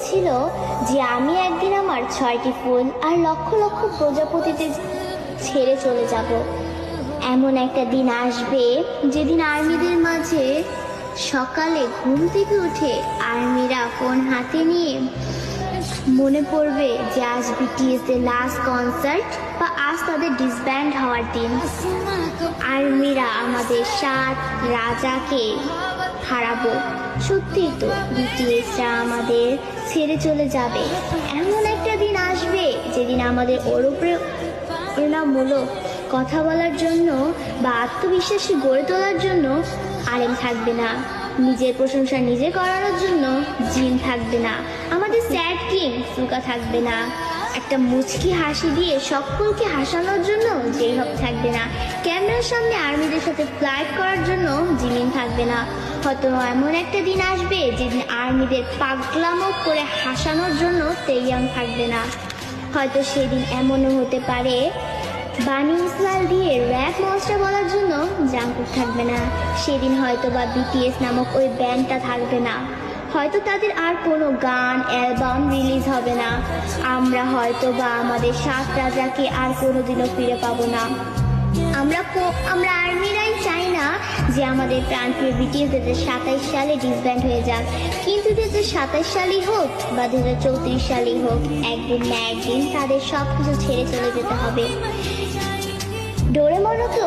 বলেছিল যে আমি একদিন আমার 6টি ফুল আর লক্ষ লক্ষ প্রজাপতিদের ছেড়ে চলে যাব। এমন একটা দিন আসবে যেদিন আর্মিদের মাঝে সকালে ঘুম থেকে উঠে আর্মিরা ফোন হাতে নিয়ে মনে পড়বে যে আজ বিটিএস এর লাস্ট কনসার্ট বা আজ তাদের ডিসব্যান্ড হওয়ার দিন। আর্মিরা আমাদের 7 রাজাকে হারাবো। সত্যি তো, বিটিএসরা আমাদের ছেড়ে চলে যাবে। এমন একটা দিন আসবে যেদিন আমাদের ওর উপরে প্রেরণামূলক কথা বলার জন্য বা আত্মবিশ্বাসী গড়ে তোলার জন্য আরেম থাকবে না, নিজের প্রশংসা নিজে করানোর জন্য জিন থাকবে না, আমাদের স্যাড কিং সুকা থাকবে না, একটা মুচকি হাসি দিয়ে সকলকে হাসানোর জন্য জেহব থাকবে না, ক্যামেরার সামনে আর্মিদের সাথে ফ্লাইট করার জন্য জিমিন থাকবে না। হয়তো এমন একটা দিন আসবে যেদিন আর্মিদের পাগলামো করে হাসানোর জন্য তেইয়াং থাকবে না। হয়তো সেদিন এমনও হতে পারে বানি ইসমাইল দিয়ে র্যাপ মনস্টার বলার জন্য জাঙ্কুক থাকবে না। সেদিন হয়তো বা বিটিএস নামক ওই ব্যান্ডটা থাকবে না। হয়তো তাদের আর কোনো গান অ্যালবাম রিলিজ হবে না। আমরা হয়তো বা আমাদের 7 রাজাকে আর কোনোদিনও ফিরে পাবো না। আমরা আর্মিরাই চাই না যে আমাদের প্রাণপ্রিয় বিটিএস 2027 সালে ডিসব্যান্ড হয়ে যাক, কিন্তু 2027 সালই হোক বা 2034 সালই হোক, একদিন না একদিন তাদের সব কিছু ছেড়ে চলে যেতে হবে। ডোরেমনও তো